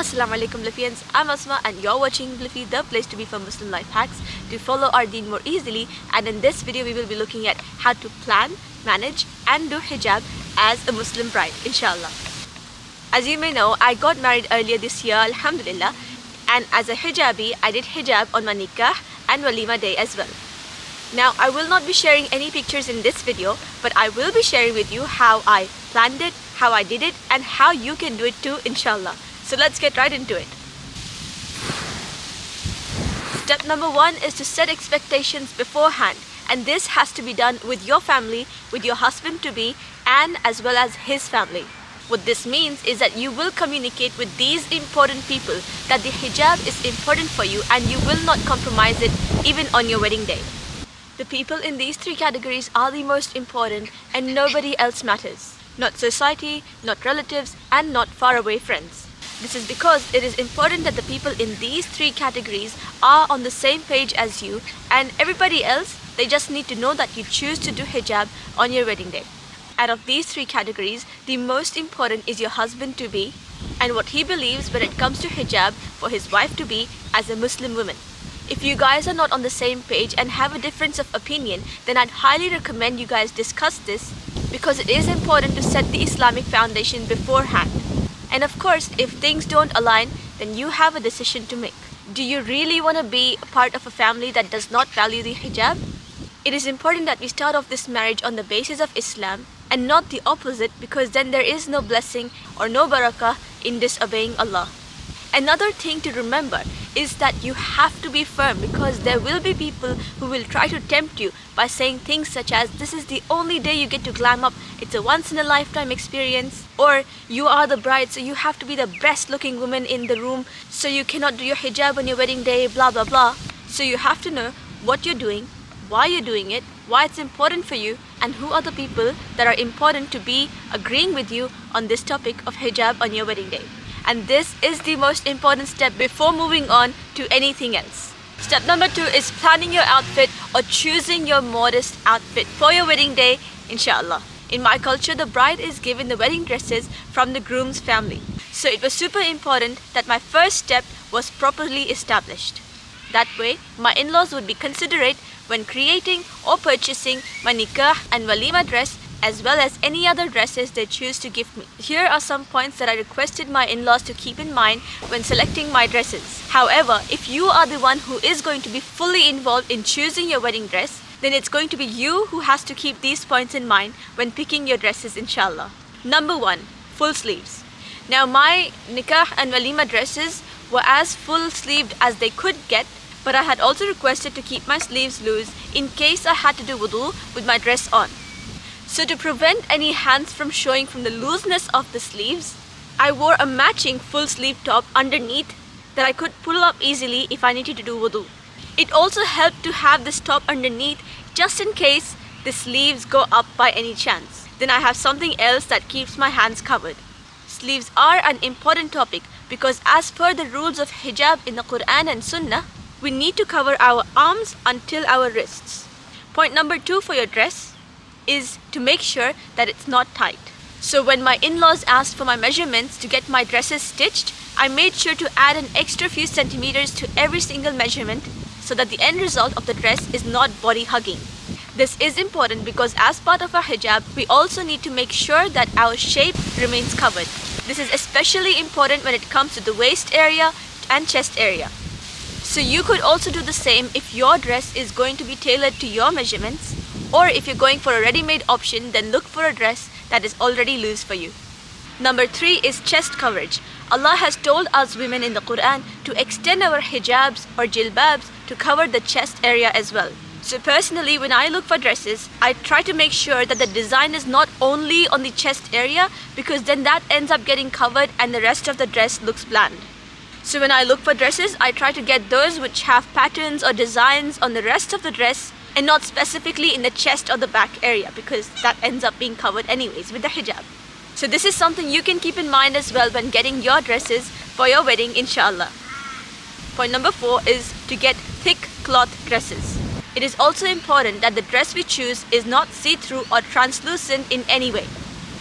Assalamu alaikum Bloopians, I'm Asma and you're watching Bliifee, the place to be for Muslim life hacks to follow our deen more easily. And in this video we will be looking at how to plan, manage and do hijab as a Muslim bride, inshallah. As you may know, I got married earlier this year, alhamdulillah, and as a hijabi I did hijab on my nikah and walima day as well. Now I will not be sharing any pictures in this video, but I will be sharing with you how I planned it, how I did it and how you can do it too, inshallah. So let's get right into it. Step number 1 is to set expectations beforehand, and this has to be done with your family, with your husband to be and as well as his family. What this means is that you will communicate with these important people that the hijab is important for you and you will not compromise it even on your wedding day. The people in these 3 categories are the most important and nobody else matters. Not society, not relatives and not faraway friends. This is because it is important that the people in these 3 categories are on the same page as you, and everybody else, they just need to know that you choose to do hijab on your wedding day. Out of these 3 categories, the most important is your husband to be and what he believes when it comes to hijab for his wife to be as a Muslim woman. If you guys are not on the same page and have a difference of opinion, then I'd highly recommend you guys discuss this, because it is important to set the Islamic foundation beforehand. And of course, if things don't align, then you have a decision to make. Do you really want to be a part of a family that does not value the hijab? It is important that we start off this marriage on the basis of Islam and not the opposite, because then there is no blessing or no barakah in disobeying Allah. Another thing to remember is that you have to be firm, because there will be people who will try to tempt you by saying things such as, this is the only day you get to glam up, it's a once in a lifetime experience, or you are the bride so you have to be the best looking woman in the room, so you cannot do your hijab on your wedding day, blah blah blah. So you have to know what you're doing, why you're doing it, why it's important for you, and who are the people that are important to be agreeing with you on this topic of hijab on your wedding day. And this is the most important step before moving on to anything else. Step number 2 is planning your outfit or choosing your modest outfit for your wedding day, inshallah. In my culture, the bride is given the wedding dresses from the groom's family. So it was super important that my first step was properly established. That way, my in-laws would be considerate when creating or purchasing my nikah and walima dress, as well as any other dresses they choose to give me. Here are some points that I requested my in-laws to keep in mind when selecting my dresses. However, if you are the one who is going to be fully involved in choosing your wedding dress, then it's going to be you who has to keep these points in mind when picking your dresses, inshallah. Number 1, full sleeves. Now my nikah and walima dresses were as full sleeved as they could get, but I had also requested to keep my sleeves loose in case I had to do wudu with my dress on. So to prevent any hands from showing from the looseness of the sleeves, I wore a matching full sleeve top underneath that I could pull up easily if I needed to do wudu. It also helped to have this top underneath just in case the sleeves go up by any chance. Then I have something else that keeps my hands covered. Sleeves are an important topic because as per the rules of hijab in the Quran and Sunnah, we need to cover our arms until our wrists. Point number 2 for your dress is to make sure that it's not tight. So when my in-laws asked for my measurements to get my dresses stitched, I made sure to add an extra few centimeters to every single measurement so that the end result of the dress is not body hugging. This is important because as part of our hijab, we also need to make sure that our shape remains covered. This is especially important when it comes to the waist area and chest area. So you could also do the same if your dress is going to be tailored to your measurements, or if you're going for a ready-made option, then look for a dress that is already loose for you. Number 3 is chest coverage. Allah has told us women in the Quran to extend our hijabs or jilbabs to cover the chest area as well. So personally, when I look for dresses, I try to make sure that the design is not only on the chest area, because then that ends up getting covered and the rest of the dress looks bland. So when I look for dresses, I try to get those which have patterns or designs on the rest of the dress and not specifically in the chest or the back area, because that ends up being covered anyways with the hijab. So this is something you can keep in mind as well when getting your dresses for your wedding, inshallah. Point number 4 is to get thick cloth dresses. It is also important that the dress we choose is not see-through or translucent in any way.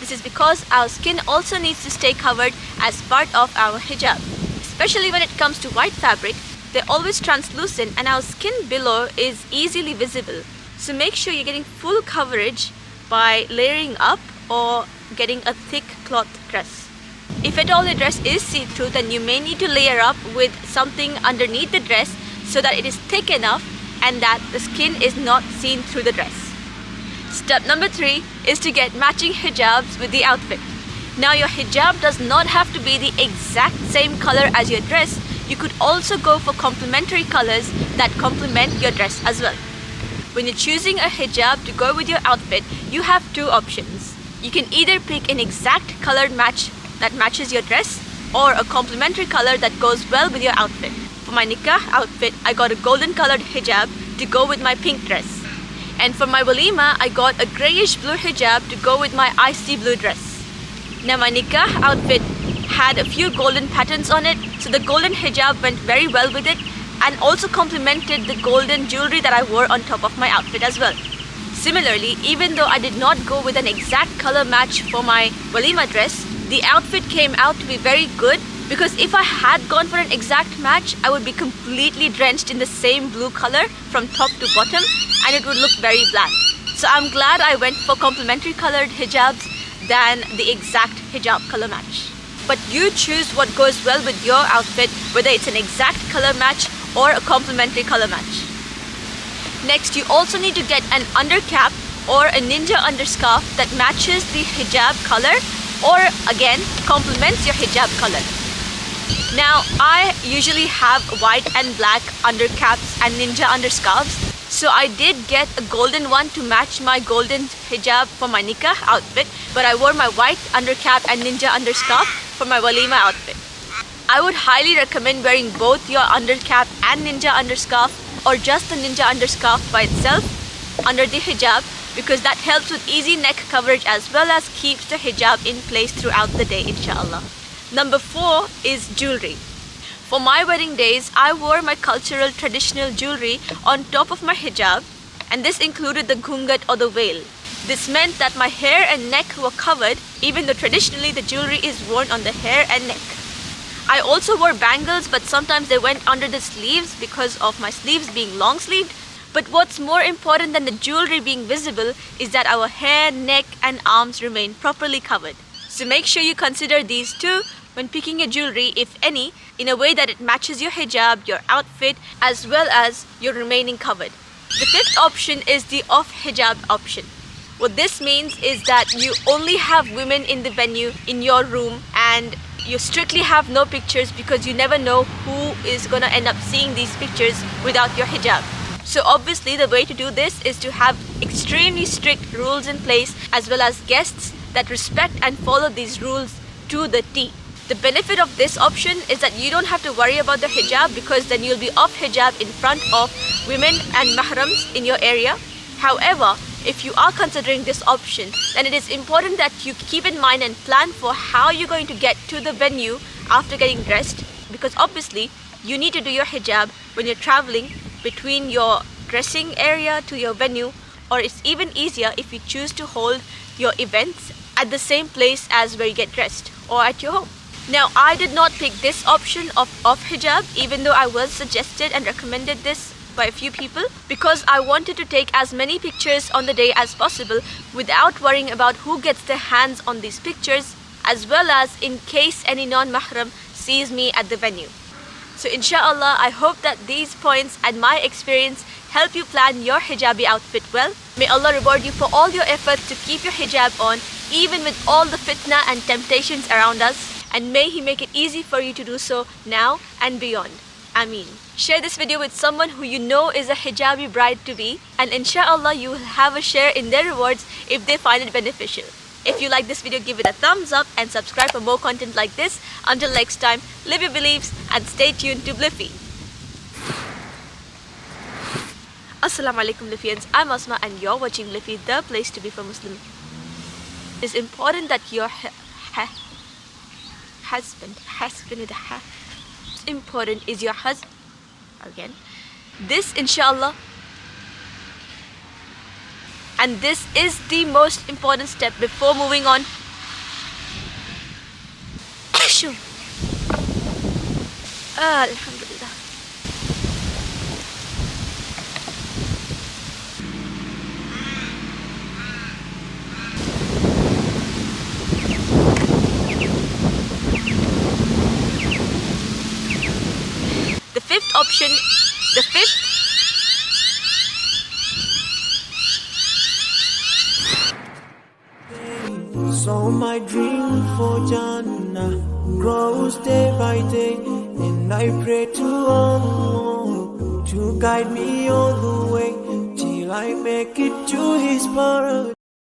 This is because our skin also needs to stay covered as part of our hijab. Especially when it comes to white fabric, they're always translucent and our skin below is easily visible. So make sure you're getting full coverage by layering up or getting a thick cloth dress. If at all the dress is see-through, then you may need to layer up with something underneath the dress so that it is thick enough and that the skin is not seen through the dress. Step number 3 is to get matching hijabs with the outfit. Now your hijab does not have to be the exact same color as your dress. You could also go for complementary colors that complement your dress as well. When you're choosing a hijab to go with your outfit, you have 2 options. You can either pick an exact color match that matches your dress or a complementary color that goes well with your outfit. For my nikah outfit, I got a golden colored hijab to go with my pink dress. And for my walima, I got a grayish blue hijab to go with my icy blue dress. Now my nikah outfit had a few golden patterns on it, so the golden hijab went very well with it and also complemented the golden jewelry that I wore on top of my outfit as well. Similarly, even though I did not go with an exact color match for my walima dress, the outfit came out to be very good because if I had gone for an exact match, I would be completely drenched in the same blue color from top to bottom and it would look very bland. So I'm glad I went for complementary colored hijabs than the exact hijab color match. But you choose what goes well with your outfit, whether it's an exact color match or a complementary color match. Next, you also need to get an undercap or a ninja underscarf that matches the hijab color or again complements your hijab color. Now I usually have white and black undercaps and ninja underscarves, so I did get a golden one to match my golden hijab for my nikah outfit, but I wore my white undercap and ninja underscarf for my walima outfit. I would highly recommend wearing both your undercap and ninja underscarf or just the ninja underscarf by itself under the hijab because that helps with easy neck coverage as well as keeps the hijab in place throughout the day, inshallah. Number 4 is jewelry. For my wedding days, I wore my cultural traditional jewelry on top of my hijab, and this included the ghungat or the veil. This meant that my hair and neck were covered, even though traditionally the jewelry is worn on the hair and neck. I also wore bangles, but sometimes they went under the sleeves because of my sleeves being long sleeved. But what's more important than the jewelry being visible is that our hair, neck and arms remain properly covered. So make sure you consider these 2 when picking your jewelry, if any, in a way that it matches your hijab, your outfit, as well as your remaining covered. The 5th option is the off-hijab option. What this means is that you only have women in the venue in your room and you strictly have no pictures because you never know who is going to end up seeing these pictures without your hijab. So obviously the way to do this is to have extremely strict rules in place as well as guests that respect and follow these rules to the T. The benefit of this option is that you don't have to worry about the hijab because then you'll be off hijab in front of women and mahrams in your area. However, if you are considering this option, then it is important that you keep in mind and plan for how you're going to get to the venue after getting dressed, because obviously you need to do your hijab when you're traveling between your dressing area to your venue, or it's even easier if you choose to hold your events at the same place as where you get dressed or at your home. Now I did not pick this option of hijab, even though I was suggested and recommended this by a few people, because I wanted to take as many pictures on the day as possible without worrying about who gets their hands on these pictures, as well as in case any non-mahram sees me at the venue. So inshallah, I hope that these points and my experience help you plan your hijabi outfit well. May Allah reward you for all your efforts to keep your hijab on, even with all the fitna and temptations around us. And may He make it easy for you to do so now and beyond. Ameen. Share this video with someone who you know is a hijabi bride-to-be, and inshallah you will have a share in their rewards if they find it beneficial. If you like this video, give it a thumbs up and subscribe for more content like this. Until next time, live your beliefs and stay tuned to Bliifee. Assalamu alaikum Bliefians, I'm Asma and you're watching Bliifee, the place to be for Muslim. It's important that your husband with a ha. Important is your husband. Again, this inshallah, and this is the most important step before moving on tissue. Alhamdulillah. The fifth option, the fifth. So my dream for Jannah grows day by day, and I pray to Allah to guide me all the way till I make it to His paradise.